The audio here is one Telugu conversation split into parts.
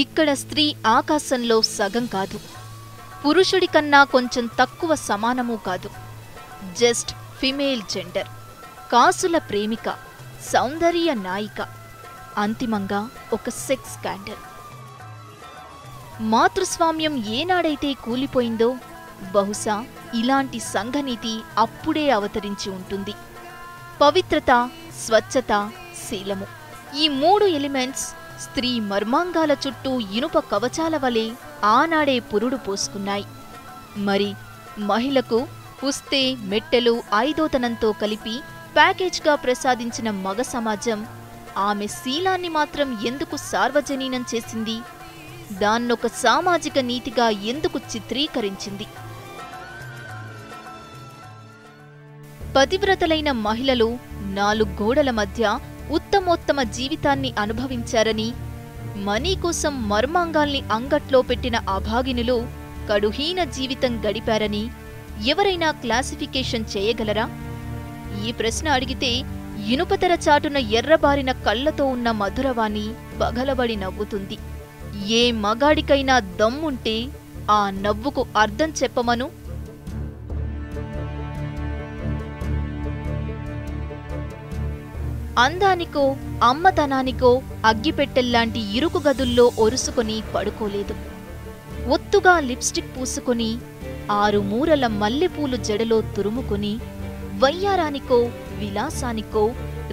ఇక్కడ స్త్రీ ఆకాశంలో సగం కాదు, పురుషుడి కన్నా కొంచెం తక్కువ సమానమూ కాదు. జస్ట్ ఫిమేల్ జెండర్, కాసుల ప్రేమిక, సౌందర్య నాయిక, అంతిమంగా ఒక సెక్స్ స్కాండల్. మాతృస్వామ్యం ఏనాడైతే కూలిపోయిందో బహుశా ఇలాంటి సంఘనీతి అప్పుడే అవతరించి ఉంటుంది. పవిత్రత, స్వచ్ఛత, శీలము, ఈ 3 ఎలిమెంట్స్ స్త్రీ మర్మాంగాల చుట్టూ ఇనుప కవచాల వలె ఆనాడే పురుడు పోసుకున్నాయి. మరి మహిళకు పుస్తే, మెట్టెలు, ఐదోతనంతో కలిపి ప్యాకేజ్గా ప్రసాదించిన మగ సమాజం ఆమె శీలాన్ని మాత్రం ఎందుకు సార్వజనీనం చేసింది? దాన్నొక సామాజిక నీతిగా ఎందుకు చిత్రీకరించింది? పతివ్రతలైన మహిళలు 4 గోడల మధ్య ఉత్తమోత్తమ జీవితాన్ని అనుభవించారని, మనీ కోసం మర్మాంగాల్ని అంగట్లో పెట్టిన అభాగినులు కడుహీన జీవితం గడిపారని ఎవరైనా క్లాసిఫికేషన్ చేయగలరా? ఈ ప్రశ్న అడిగితే ఇనుపతెర చాటున ఎర్రబారిన కళ్లతో ఉన్న మధురవాణి పగలబడి నవ్వుతుంది. ఏ మగాడికైనా దమ్ముంటే ఆ నవ్వుకు అర్థం చెప్పమను. అందానికో అమ్మతనానికో అగ్గిపెట్టెల్లాంటి ఇరుకు గదుల్లో ఒరుసుకొని పడుకోలేదు. ఒత్తుగా లిప్స్టిక్ పూసుకొని 6 మూరల మల్లెపూలు జడలో తురుముకొని వయ్యారానికో విలాసానికో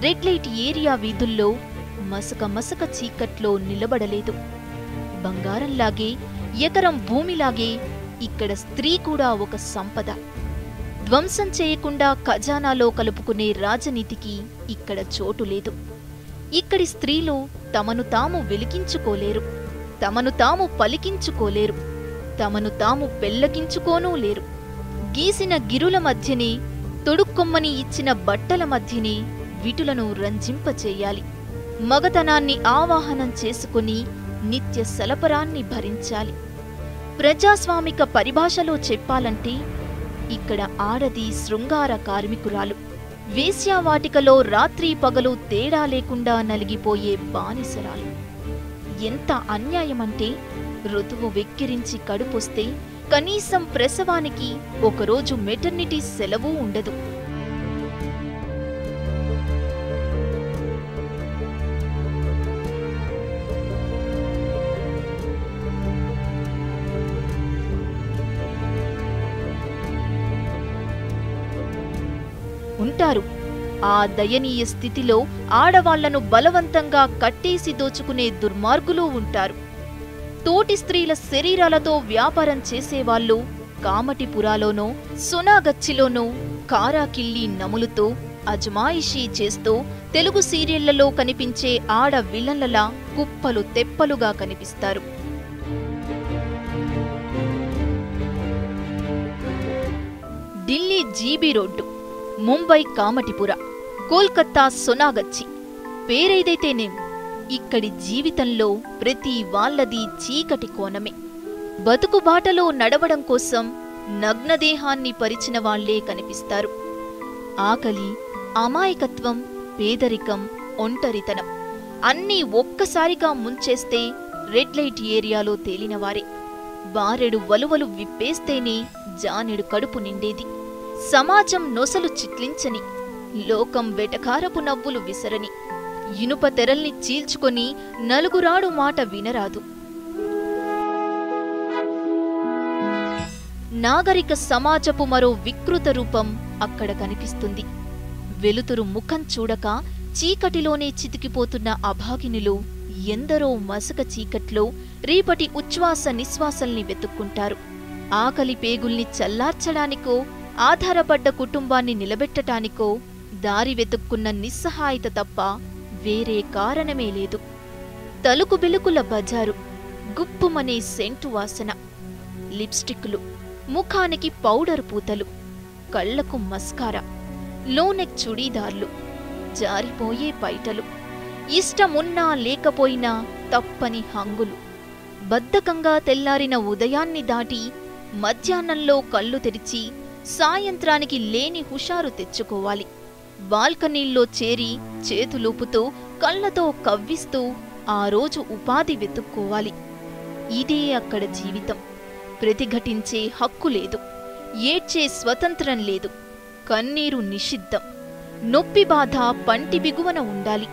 రెడ్ లైట్ ఏరియా వీధుల్లో మసక మసక చీకట్లో నిలబడలేదు. బంగారంలాగే, ఎకరం భూమిలాగే ఇక్కడ స్త్రీ కూడా ఒక సంపద. ధ్వంసం చేయకుండా ఖజానాలో కలుపుకునే రాజనీతికి ఇక్కడ చోటు లేదు. ఇక్కడి స్త్రీలు తమను తాము వెలికించుకోలేరు, తమను తాము పలికించుకోలేరు, తమను తాము పెళ్లకించుకోనూ లేరు. గీసిన గిరుల మధ్యనే, తొడుక్కొమ్మని ఇచ్చిన బట్టల మధ్యనే విటులను రంజింపచేయాలి. మగతనాన్ని ఆవాహనం చేసుకుని నిత్య సలపరాన్ని భరించాలి. ప్రజాస్వామిక పరిభాషలో చెప్పాలంటే ఇక్కడ ఆడది శృంగార కార్మికురాలు, వేశ్యావాటికలో రాత్రి పగలు తేడా లేకుండా నలిగిపోయే బానిసరాలు. ఎంత అన్యాయమంటే ఋతువు వెక్కిరించి కడుపొస్తే కనీసం ప్రసవానికి ఒకరోజు మెటర్నిటీ సెలవు ఉండదు. ఉంటారు ఆ దయనీయ స్థితిలో ఆడవాళ్లను బలవంతంగా కట్టేసి దోచుకునే దుర్మార్గులు ఉంటారు. తోటి స్త్రీల శరీరాలతో వ్యాపారం చేసేవాళ్లు కామటిపురాలోనో సోనాగచ్చిలోనో కారాకిళ్ళి నములుతో అజమాయిషీ చేస్తూ తెలుగు సీరియళ్లలో కనిపించే ఆడ విలన్లలా కుప్పలు తెప్పలుగా కనిపిస్తారు. ఢిల్లీ జీబీ రోడ్డు, ముంబై కామటిపుర, కోల్కతా సోనాగచ్చి, పేరేదైతేనేం ఇక్కడి జీవితంలో ప్రతి వాళ్లది చీకటి కోణమే. బతుకుబాటలో నడవడం కోసం నగ్నదేహాన్ని పరిచిన వాళ్లే కనిపిస్తారు. ఆకలి, అమాయకత్వం, పేదరికం, ఒంటరితనం అన్నీ ఒక్కసారిగా ముంచేస్తే రెడ్ లైట్ ఏరియాలో తేలినవారే. బారెడు వలువలు విప్పేస్తేనే జానెడు కడుపు నిండేది. సమాజం నొసలు చిట్లించని, లోకం వెటకారపు నవ్వులు విసరని, ఇనుప తెరల్ని చీల్చుకొని నలుగురాడు మాట వినరాదు. నాగరిక సమాజపు మరో వికృత రూపం అక్కడ కనిపిస్తుంది. వెలుతురు ముఖం చూడక చీకటిలోనే చితికిపోతున్న అభాగినులు ఎందరో మసక చీకట్లో రేపటి ఉచ్ఛ్వాస నిశ్వాసల్ని వెతుక్కుంటారు. ఆకలి పేగుల్ని చల్లార్చడానికో, ఆధారపడ్డ కుటుంబాన్ని నిలబెట్టటానికో దారి వెతుక్కున్న నిస్సహాయత తప్ప వేరే కారణమే లేదు. తలుకు బిలుకుల బజారు, గుప్పుమనే సెంటు వాసన, లిప్స్టిక్లు, ముఖానికి పౌడర్ పూతలు, కళ్లకు మస్కారా, లోనెక్ చుడీదార్లు, జారిపోయే పైటలు, ఇష్టమున్నా లేకపోయినా తప్పని హంగులు, బద్ధకంగా తెల్లారిన ఉదయాన్ని దాటి మధ్యాహ్నంలో కళ్ళు తెరిచి సాయంత్రానికి లేని హుషారు తెచ్చుకోవాలి. బాల్కనీల్లో చేరి చేతులూపుతూ కళ్లతో కవ్విస్తూ ఆ రోజు ఉపాధి వెతుక్కోవాలి. ఇదే అక్కడ జీవితం. ప్రతిఘటించే హక్కు లేదు, ఏడ్చే స్వతంత్రం లేదు, కన్నీరు నిషిద్ధం, నొప్పి బాధ పంటి బిగువన ఉండాలి.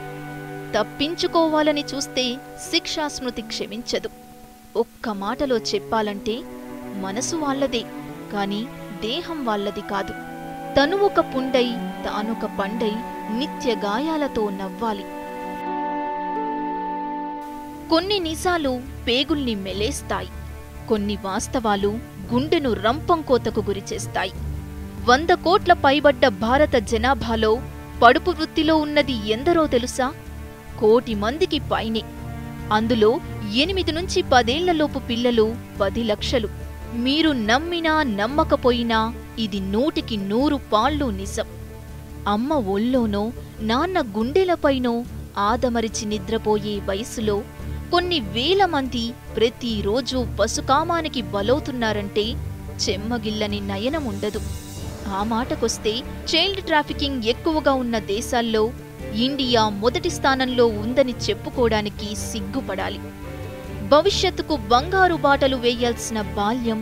తప్పించుకోవాలని చూస్తే శిక్షాస్మృతి క్షమించదు. ఒక్క మాటలో చెప్పాలంటే మనసు వాళ్లదే, కాని దేహం వాళ్లది కాదు. తనువొక పుండై తానొక పండై నిత్య గాయాలతో నవ్వాలి. కొన్ని నిజాలు పేగుల్ని మెలేస్తాయి, కొన్ని వాస్తవాలు గుండెను రంపంకోతకు గురిచేస్తాయి. 100 కోట్ల పైబడ్డ భారత జనాభాలో పడుపు వృత్తిలో ఉన్నది ఎందరో తెలుసా? 1 కోటి మందికి పైనే. అందులో 8 నుంచి 10 ఏళ్లలోపు పిల్లలు 10 లక్షలు. మీరు నమ్మినా నమ్మకపోయినా ఇది 100కి 100 పాళ్ళు నిజం. అమ్మ ఒళ్ళోనో నాన్న గుండెలపైనో ఆదమరిచి నిద్రపోయే వయసులో కొన్ని వేల మంది ప్రతిరోజూ పశుకామానికి బలవుతున్నారంటే చెమ్మగిల్లని నయనముండదు. ఆ మాటకొస్తే చైల్డ్ ట్రాఫికింగ్ ఎక్కువగా ఉన్న దేశాల్లో ఇండియా మొదటి స్థానంలో ఉందని చెప్పుకోవడానికి సిగ్గుపడాలి. భవిష్యత్తుకు బంగారు బాటలు వేయాల్సిన బాల్యం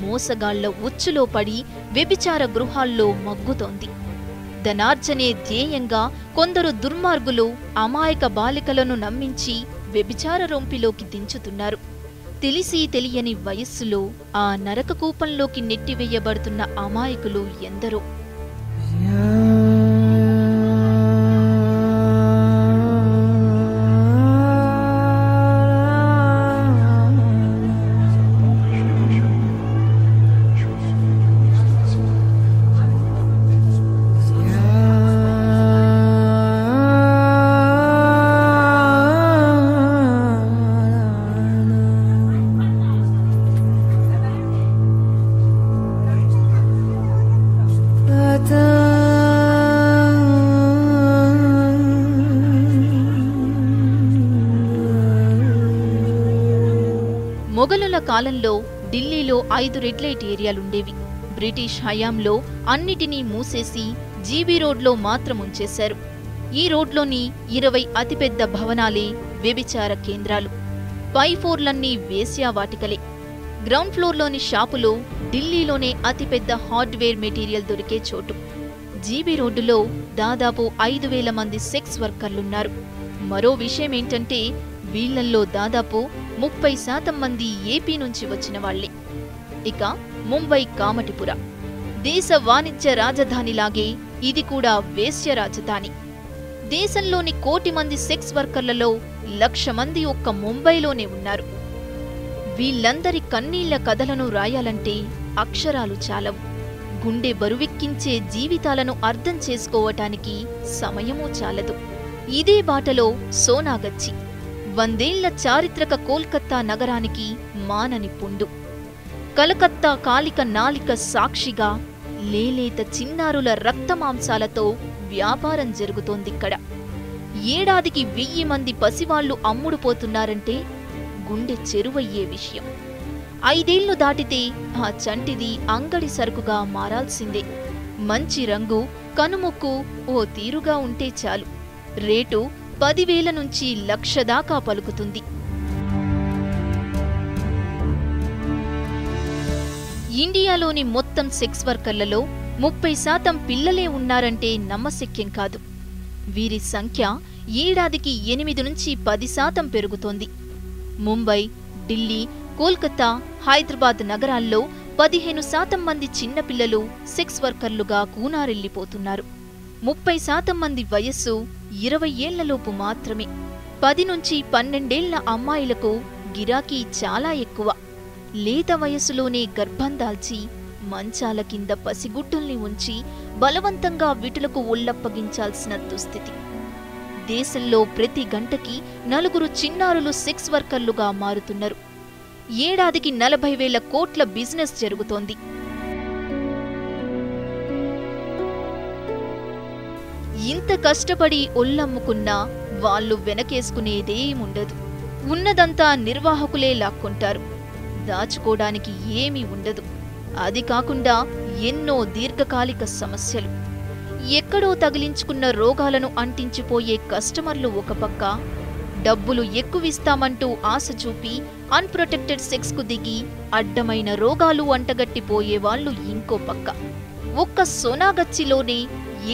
మోసగాళ్ల ఉచ్చులో పడి వ్యభిచార గృహాల్లో మగ్గుతోంది. ధనార్జనే ధ్యేయంగా కొందరు దుర్మార్గులు అమాయక బాలికలను నమ్మించి వ్యభిచార రొంపిలోకి దించుతున్నారు. తెలిసి తెలియని వయస్సులో ఆ నరక కూపంలోకి నెట్టివేయబడుతున్న అమాయకులు ఎందరో. మొఘలుల కాలంలో ఢిల్లీలో 5 రెడ్ లైట్ ఏరియాలుండేవి. బ్రిటిష్ హయాంలో అన్నిటినీ మూసేసి జీబీ రోడ్లో మాత్రం ఉంచేశారు. ఈ రోడ్లోని 20 అతిపెద్ద భవనాలే వ్యభిచార కేంద్రాలు. పై ఫ్లోర్లన్నీ వేశ్యావాటికలే. గ్రౌండ్ ఫ్లోర్లోని షాపులో ఢిల్లీలోనే అతిపెద్ద హార్డ్వేర్ మెటీరియల్ దొరికే చోటు. జీబీ రోడ్డులో దాదాపు 5,000 మంది సెక్స్ వర్కర్లున్నారు. మరో విషయమేంటంటే వీళ్లల్లో దాదాపు 30% మంది ఏపీ నుంచి వచ్చిన వాళ్లే. ఇక ముంబై కామటిపుర దేశ వాణిజ్య రాజధానిలాగే ఇది కూడా వేశ్య రాజధాని. దేశంలోని 1 కోటి మంది సెక్స్ వర్కర్లలో 1,00,000 మంది ఒక్క ముంబైలోనే ఉన్నారు. వీళ్లందరి కన్నీళ్ల కథలను రాయాలంటే అక్షరాలు చాలవు. గుండె బరువెక్కించే జీవితాలను అర్థం చేసుకోవటానికి సమయమూ చాలదు. ఇదే బాటలో సోనాగచ్చి 100 ఏళ్ల చారిత్రక కోల్కత్తా నగరానికి మానని పుండు. కలకత్తా కాలిక నాలిక సాక్షిగా లేలేత చిన్నారుల రక్తమాంసాలతో వ్యాపారం జరుగుతోందిక్కడ. ఏడాదికి 1000 మంది పసివాళ్లు అమ్ముడుపోతున్నారంటే గుండె చెరువయ్యే విషయం. 5 ఏళ్లు దాటితే ఆ చంటిది అంగడి సరుకుగా మారాల్సిందే. మంచి రంగు, కనుముక్కు ఓ తీరుగా ఉంటే చాలు, రేటు 10,000 నుంచి 1,00,000 దాకా పలుకుతుంది. ఇండియాలోని మొత్తం సెక్స్ వర్కర్లలో 30% పిల్లలే ఉన్నారంటే నమ్మశక్యం కాదు. వీరి సంఖ్య ఏడాదికి 8 నుంచి 10% పెరుగుతోంది. ముంబై, ఢిల్లీ, కోల్కతా, హైదరాబాద్ నగరాల్లో 15% మంది చిన్నపిల్లలు సెక్స్ వర్కర్లుగా కూనారెల్లిపోతున్నారు. 30% మంది వయస్సు 20 ఏళ్లలోపు మాత్రమే. 10 నుంచి 12 ఏళ్ల అమ్మాయిలకు గిరాకీ చాలా ఎక్కువ. లేత వయసులోనే గర్భం దాల్చి మంచాల కింద పసిగుడ్డుల్ని ఉంచి బలవంతంగా విటులకు ఒళ్లప్పగించాల్సిన దుస్థితి. దేశంలో ప్రతి గంటకి 4 చిన్నారులు సెక్స్ వర్కర్లుగా మారుతున్నారు. ఏడాదికి 40,000 కోట్ల బిజినెస్ జరుగుతోంది. ఇంత కష్టపడి ఒళ్ళమ్ముకున్నా వాళ్ళు వెనకేసుకునేదేముండదు. ఉన్నదంతా నిర్వాహకులే లాక్కొంటారు. దాచుకోడానికి ఏమీ ఉండదు. అది కాకుండా ఎన్నో దీర్ఘకాలిక సమస్యలు. ఎక్కడో తగిలించుకున్న రోగాలను అంటించిపోయే కస్టమర్లు ఒక పక్క, డబ్బులు ఎక్కువిస్తామంటూ ఆశ చూపి అన్‌ప్రొటెక్టెడ్ సెక్స్‌కు దిగి అడ్డమైన రోగాలు అంటగట్టిపోయే వాళ్ళు ఇంకో పక్క. ఒక్క సోనాగచ్చిలోనే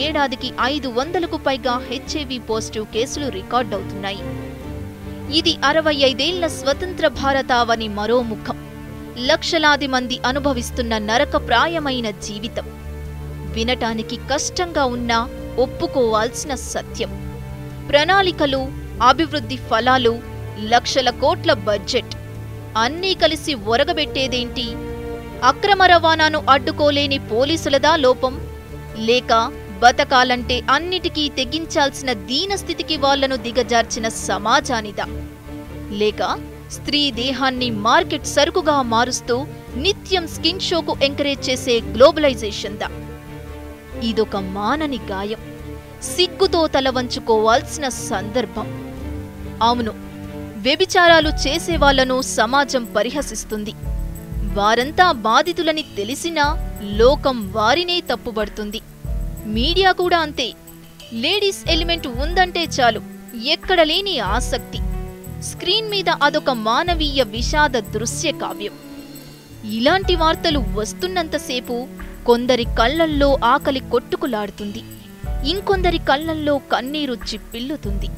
ఏడాదికి 500కు పైగా హెచ్ఐవి పాజిటివ్ కేసులు రికార్డవుతున్నాయి. ఇది 65 ఏళ్ల స్వతంత్ర భారతావని మరో ముఖం. లక్షలాది మంది అనుభవిస్తున్న నరకప్రాయమైన జీవితం. వినటానికి కష్టంగా ఉన్నా ఒప్పుకోవాల్సిన సత్యం. ప్రణాళికలు, అభివృద్ధి ఫలాలు, లక్షల కోట్ల బడ్జెట్ అన్నీ కలిసి ఒరగబెట్టేదేంటి? అక్రమ రవాణాను అడ్డుకోలేని పోలీసులదా లోపం? లేక బతకాలంటే అన్నిటికీ తెగించాల్సిన దీనస్థితికి వాళ్లను దిగజార్చిన సమాజానిదా? లేక స్త్రీ దేహాన్ని మార్కెట్ సరుకుగా మారుస్తూ నిత్యం స్కిన్ షోకు ఎంకరేజ్ చేసే గ్లోబలైజేషన్దా? ఇదొక మానని గాయం. సిగ్గుతో తలవంచుకోవాల్సిన సందర్భం. అవును, వ్యభిచారాలు చేసేవాళ్లను సమాజం పరిహసిస్తుంది. వారంతా బాధితులని తెలిసినా లోకం వారినే తప్పుబడుతుంది. మీడియా కూడా అంతే. లేడీస్ ఎలిమెంట్ ఉందంటే చాలు, ఎక్కడలేని ఆసక్తి. స్క్రీన్ మీద అదొక మానవీయ విషాద దృశ్య కావ్యం. ఇలాంటి వార్తలు వస్తున్నంతసేపు కొందరి కళ్లల్లో ఆకలి కొట్టుకులాడుతుంది, ఇంకొందరి కళ్లల్లో కన్నీరు చిప్పిల్లుతుంది.